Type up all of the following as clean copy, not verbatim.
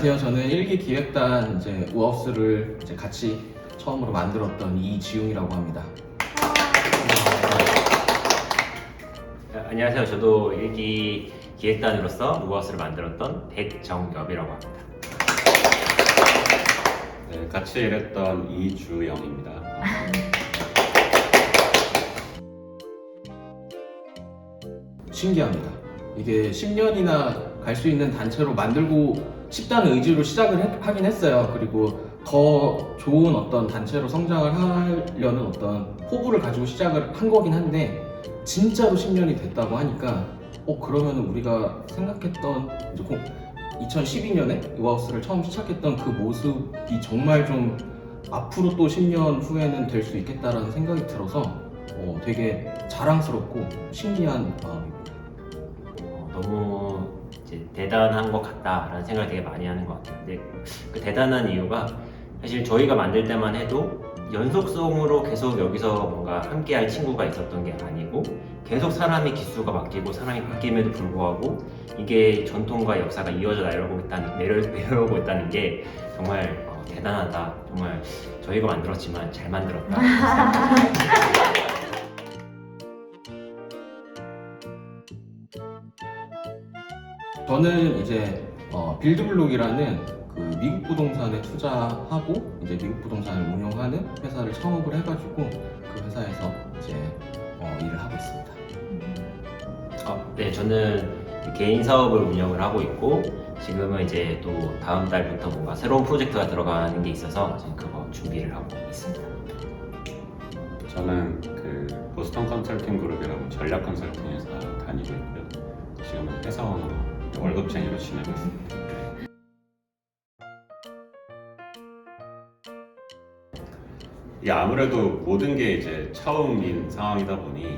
안녕하세요. 저는 일기 기획단 이제 우하우스를 이제 같이 처음으로 만들었던 이지웅이라고 합니다. 안녕하세요. 저도 일기 기획단으로서 우하우스를 만들었던 백정엽이라고 합니다. 네, 같이 일했던 이주영입니다. 신기합니다. 이게 10년이나 갈 수 있는 단체로 만들고 싶다는 의지로 시작을 하긴 했어요. 그리고 더 좋은 어떤 단체로 성장을 하려는 어떤 포부를 가지고 시작을 한 거긴 한데 진짜로 10년이 됐다고 하니까 그러면 우리가 생각했던 이제 2012년에 우하우스를 처음 시작했던 그 모습이 정말 좀 앞으로 또 10년 후에는 될 수 있겠다라는 생각이 들어서 되게 자랑스럽고 신기한 마음입니다. 너무 이제 대단한 것 같다라는 생각을 되게 많이 하는 것 같아요. 근데 그 대단한 이유가 사실 저희가 만들 때만 해도 연속성으로 계속 여기서 뭔가 함께할 친구가 있었던 게 아니고 계속 사람의 기수가 바뀌고 사람이 바뀜에도 불구하고 이게 전통과 역사가 이어져 내려오고 있다는 게 정말 대단하다. 정말 저희가 만들었지만 잘 만들었다. 저는 이제 빌드블록이라는 그 미국 부동산에 투자하고 이제 미국 부동산을 운영하는 회사를 창업을 해가지고 그 회사에서 이제 일을 하고 있습니다. 네, 저는 개인 사업을 운영을 하고 있고 지금은 이제 또 다음 달부터 뭔가 새로운 프로젝트가 들어가는 게 있어서 지금 그거 준비를 하고 있습니다. 저는 그 보스턴 컨설팅 그룹이라고 전략 컨설팅 회사 다니고 있고요. 지금은 회사원으로 월급쟁이로 지내고 있습니다. 이게 아무래도 모든 게 이제 처음인 상황이다 보니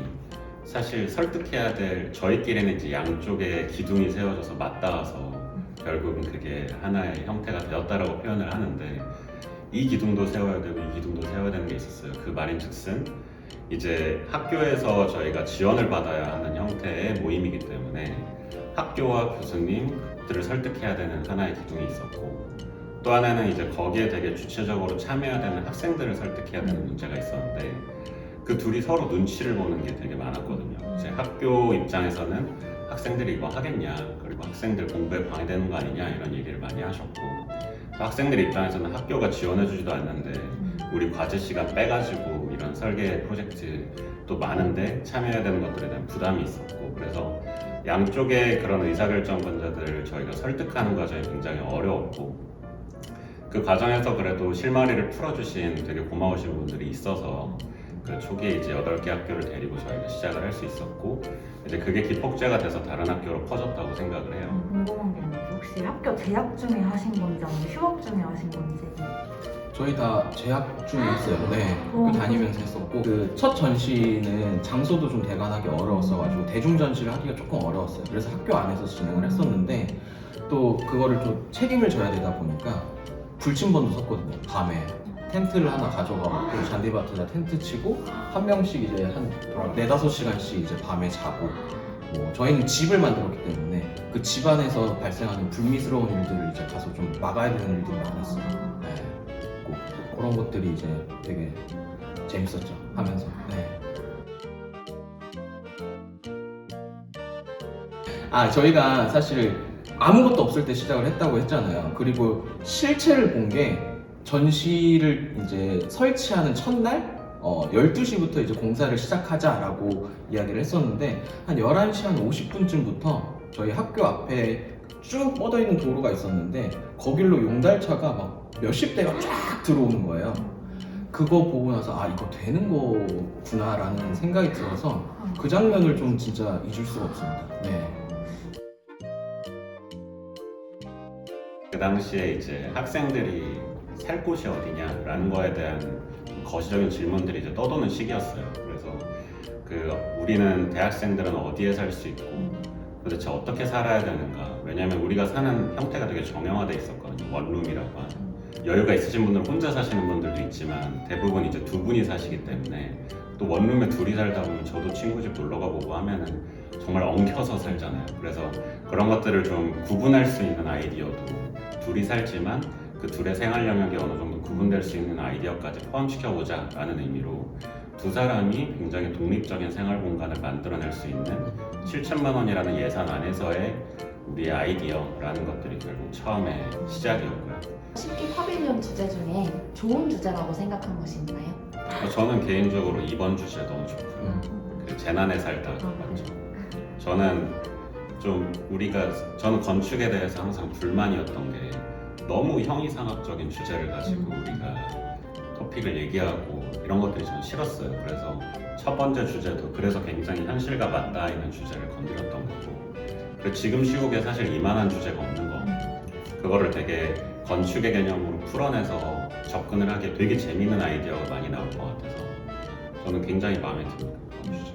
사실 설득해야 될 저희끼리는 이제 양쪽에 기둥이 세워져서 맞닿아서 결국은 그게 하나의 형태가 되었다라고 표현을 하는데 이 기둥도 세워야 되고 이 기둥도 세워야 되는 게 있었어요. 그 말인즉슨 이제 학교에서 저희가 지원을 받아야 하는 형태의 모임이기 때문에 학교와 교수님들을 설득해야 되는 하나의 기둥이 있었고 또 하나는 이제 거기에 되게 주체적으로 참여해야 되는 학생들을 설득해야 되는 문제가 있었는데 그 둘이 서로 눈치를 보는 게 되게 많았거든요. 이제 학교 입장에서는 학생들이 이거 하겠냐, 그리고 학생들 공부에 방해되는 거 아니냐 이런 얘기를 많이 하셨고 학생들 입장에서는 학교가 지원해주지도 않는데 우리 과제 시간 빼가지고 이런 설계 프로젝트 또 많은데 참여해야 되는 것들에 대한 부담이 있었고 그래서 양쪽의 그런 의사결정권자들을 저희가 설득하는 과정이 굉장히 어려웠고 그 과정에서 그래도 실마리를 풀어주신 되게 고마우신 분들이 있어서 그 초기에 이제 8개 학교를 데리고 저희가 시작을 할 수 있었고 이제 그게 기폭제가 돼서 다른 학교로 퍼졌다고 생각을 해요. 궁금한 게 있는데 혹시 학교 재학 중에 하신 건지 아니면 휴학 중에 하신 건지. 저희 다 재학 중에 했어요. 네, 어. 학교 다니면서 했었고 그 첫 전시는 장소도 좀 대관하기 어려웠어가지고 대중 전시를 하기가 조금 어려웠어요. 그래서 학교 안에서 진행을 했었는데 또 그거를 좀 책임을 져야 되다 보니까 불침번도 섰거든요. 밤에 텐트를 하나 가져가고 잔디밭에다 텐트 치고 한 명씩 이제 한 4-5시간씩 이제 밤에 자고 저희는 집을 만들었기 때문에 그 집 안에서 발생하는 불미스러운 일들을 이제 가서 좀 막아야 되는 일들이 많았어요. 네. 그런 것들이 이제 되게 재밌었죠 하면서. 네. 저희가 사실 아무것도 없을 때 시작을 했다고 했잖아요. 그리고 실체를 본 게 전시를 이제 설치하는 첫날 12시부터 이제 공사를 시작하자라고 이야기를 했었는데 한 11시 한 50분쯤부터 저희 학교 앞에 쭉 뻗어 있는 도로가 있었는데 거길로 용달차가 막 몇십 대가 쫙 들어오는 거예요. 그거 보고 나서 이거 되는 거구나 라는 생각이 들어서 그 장면을 좀 진짜 잊을 수가 없습니다. 네. 그 당시에 이제 학생들이 살 곳이 어디냐라는 거에 대한 거시적인 질문들이 이제 떠도는 시기였어요. 그래서 우리는 대학생들은 어디에 살 수 있고 도대체 어떻게 살아야 되는가? 왜냐면 우리가 사는 형태가 되게 정형화돼 있었거든요. 원룸이라고 하는. 여유가 있으신 분들은 혼자 사시는 분들도 있지만 대부분 이제 두 분이 사시기 때문에 또 원룸에 둘이 살다 보면 저도 친구 집 놀러 가보고 하면은 정말 엉켜서 살잖아요. 그래서 그런 것들을 좀 구분할 수 있는 아이디어도 둘이 살지만 그 둘의 생활 영역이 어느 정도 구분될 수 있는 아이디어까지 포함시켜보자 라는 의미로 두 사람이 굉장히 독립적인 생활 공간을 만들어낼 수 있는 7천만 원이라는 예산 안에서의 우리의 아이디어라는 것들이 결국 처음에 시작이었고요. 식기 파빌리온 주제 중에 좋은 주제라고 생각한 것이 있나요? 저는 개인적으로 이번 주제 너무 좋고요. 그 재난에 살다 맞죠. 저는 저는 건축에 대해서 항상 불만이었던 게 너무 형이상학적인 주제를 가지고 우리가 토픽을 얘기하고 이런 것들이 저는 싫었어요. 그래서 첫 번째 주제도 그래서 굉장히 현실과 맞닿아 있는 주제를 건드렸던 거고, 그리고 지금 시국에 사실 이만한 주제가 없는 거, 그거를 되게 건축의 개념으로 풀어내서 접근을 하기에 되게 재밌는 아이디어가 많이 나올 것 같아서 저는 굉장히 마음에 듭니다. 이번 주제.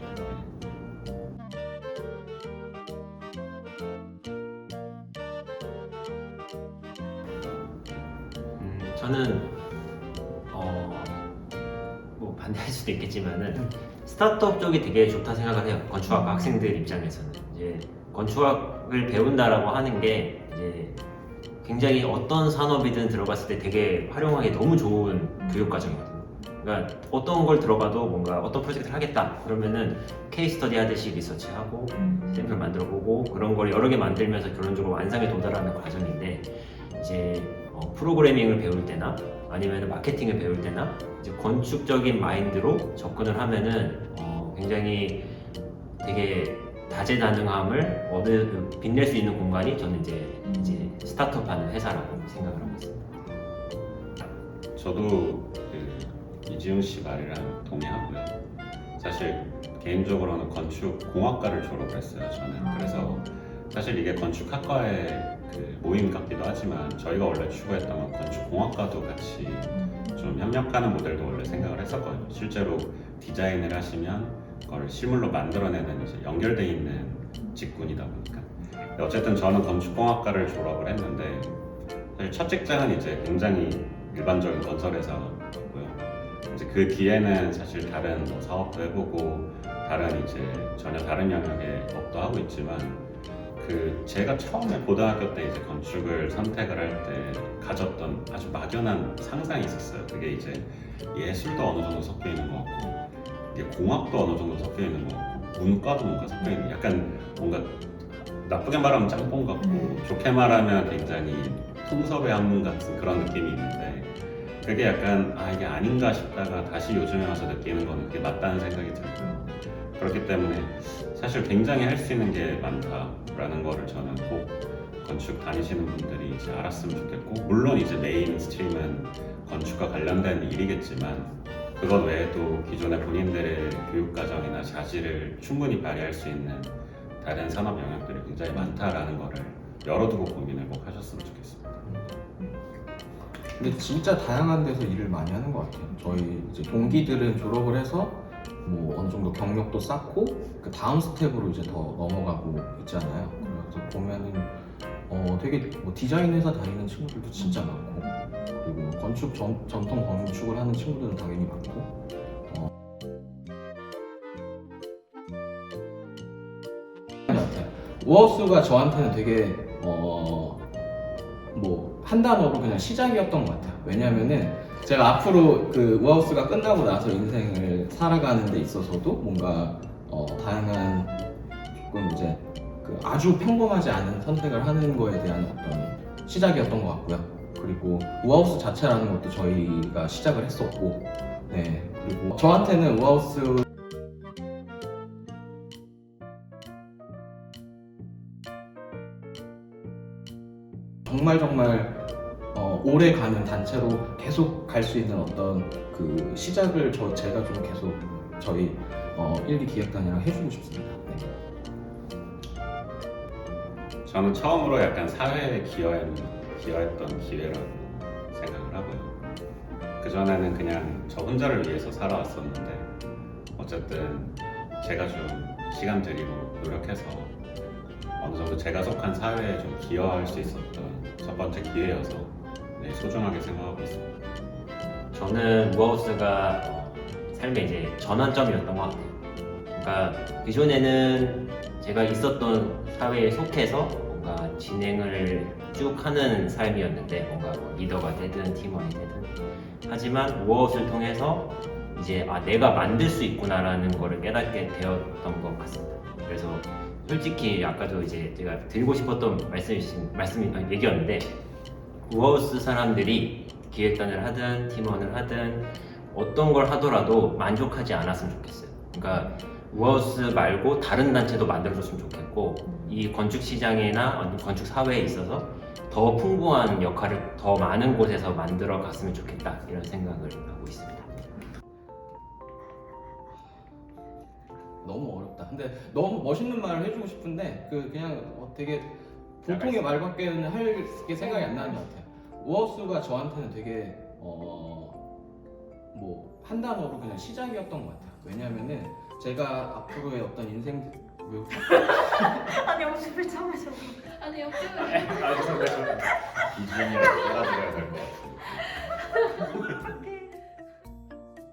저는 뭐 반대할 수도 있겠지만은 스타트업 쪽이 되게 좋다 생각을 해요. 건축학과 학생들 입장에서는 이제 건축학을 배운다라고 하는 게 이제 굉장히 어떤 산업이든 들어갔을 때 되게 활용하기 너무 좋은 교육 과정이거든요. 그러니까 어떤 걸 들어가도 뭔가 어떤 프로젝트를 하겠다 그러면은 케이스 스터디 하듯이 리서치하고 샘플 만들어보고 그런 걸 여러 개 만들면서 결론적으로 완성에 도달하는 과정인데, 이제 프로그래밍을 배울 때나 아니면 마케팅을 배울 때나 이제 건축적인 마인드로 접근을 하면은 굉장히 되게 다재다능함을 빛낼 수 있는 공간이 저는 이제 스타트업하는 회사라고 생각을 하고 있습니다. 저도 이지훈 씨 말이랑 동의하고요. 사실 개인적으로는 건축공학과를 졸업을 했어요. 저는 그래서 사실 이게 건축학과의 모임 같기도 하지만 저희가 원래 추구했던 건 건축공학과도 같이 좀 협력하는 모델도 원래 생각을 했었거든요. 실제로 디자인을 하시면 그걸 실물로 만들어내는 이제 연결돼 있는 직군이다 보니까. 근데 어쨌든 저는 건축공학과를 졸업을 했는데 사실 첫 직장은 이제 굉장히 일반적인 건설회사였고요. 이제 그 뒤에는 사실 다른 뭐 사업도 해보고 다른 이제 전혀 다른 영역의 업도 하고 있지만 제가 처음에 고등학교 때 이제 건축을 선택을 할 때 가졌던 아주 막연한 상상이 있었어요. 그게 이제 예술도 어느 정도 섞여 있는 것 같고, 이게 공학도 어느 정도 섞여 있는 것 같고, 문과도 뭔가 섞여 있는, 약간 뭔가 나쁘게 말하면 짬뽕 같고, 좋게 말하면 굉장히 풍섭의 한문 같은 그런 느낌이 있는데, 그게 약간 이게 아닌가 싶다가 다시 요즘에 와서 느끼는 거는 그게 맞다는 생각이 들고요. 그렇기 때문에 사실 굉장히 할 수 있는 게 많다라는 거를 저는 꼭 건축 다니시는 분들이 이제 알았으면 좋겠고, 물론 이제 메인 스트림은 건축과 관련된 일이겠지만 그것 외에도 기존의 본인들의 교육과정이나 자질을 충분히 발휘할 수 있는 다른 산업 영역들이 굉장히 많다라는 거를 열어두고 고민을 꼭 하셨으면 좋겠습니다. 근데 진짜 다양한 데서 일을 많이 하는 것 같아요. 저희 이제 동기들은 졸업을 해서 뭐 어느 정도 경력도 쌓고 그 다음 스텝으로 이제 더 넘어가고 있잖아요. 그래서 보면은 되게 뭐 디자인 회사 다니는 친구들도 진짜 많고, 그리고 건축 전통 건축을 하는 친구들은 당연히 많고. 우하우스가 저한테는 되게 뭐 한 단어로 그냥 시작이었던 것 같아요. 왜냐면은 제가 앞으로 그 우하우스가 끝나고 나서 인생을 살아가는 데 있어서도 뭔가 다양한 조금 이제 그 아주 평범하지 않은 선택을 하는 거에 대한 어떤 시작이었던 것 같고요. 그리고 우하우스 자체라는 것도 저희가 시작을 했었고, 네, 그리고 저한테는 우하우스 정말 오래 가는 단체로 계속 갈 수 있는 어떤 그 시작을 제가 좀 계속 저희 1기 기획단이랑 해주고 싶습니다. 네. 저는 처음으로 약간 사회에 기여했던 기회라고 생각을 하고요. 그전에는 그냥 저 혼자를 위해서 살아왔었는데 어쨌든 제가 좀 시간 들이고 노력해서 어느 정도 제가 속한 사회에 좀 기여할 수 있었던 첫 번째 기회여서 소중하게 생각하고 있습니다. 저는 우하우스가 삶의 이제 전환점이었던 것 같아요. 그러니까 기존에는 제가 있었던 사회에 속해서 뭔가 진행을 쭉 하는 삶이었는데 뭔가 뭐 리더가 되든 팀원이 되든 하지만 우아웃을 통해서 이제 내가 만들 수 있구나라는 거를 깨닫게 되었던 것 같습니다. 그래서 솔직히 아까도 이제 제가 드리고 싶었던 얘기였는데 우아웃 사람들이 기획단을 하든 팀원을 하든 어떤 걸 하더라도 만족하지 않았으면 좋겠어요. 그러니까 우아웃 말고 다른 단체도 만들어줬으면 좋겠고 이 건축 시장이나 건축 사회에 있어서 더 풍부한 역할을 더 많은 곳에서 만들어 갔으면 좋겠다 이런 생각을 하고 있습니다. 너무 어렵다. 근데 너무 멋있는 말을 해주고 싶은데 그냥 되게 보통의 말밖에는 할 게 생각이 안 나는 것 같아요. 우아웃가 저한테는 되게 뭐 한 단어로 그냥 시작이었던 것 같아요. 왜냐면은 제가 앞으로의 어떤 인생 아니 엄지를 참으셔서. 아니 옆집을 이준이랑 따라드려야 될 것 같아요.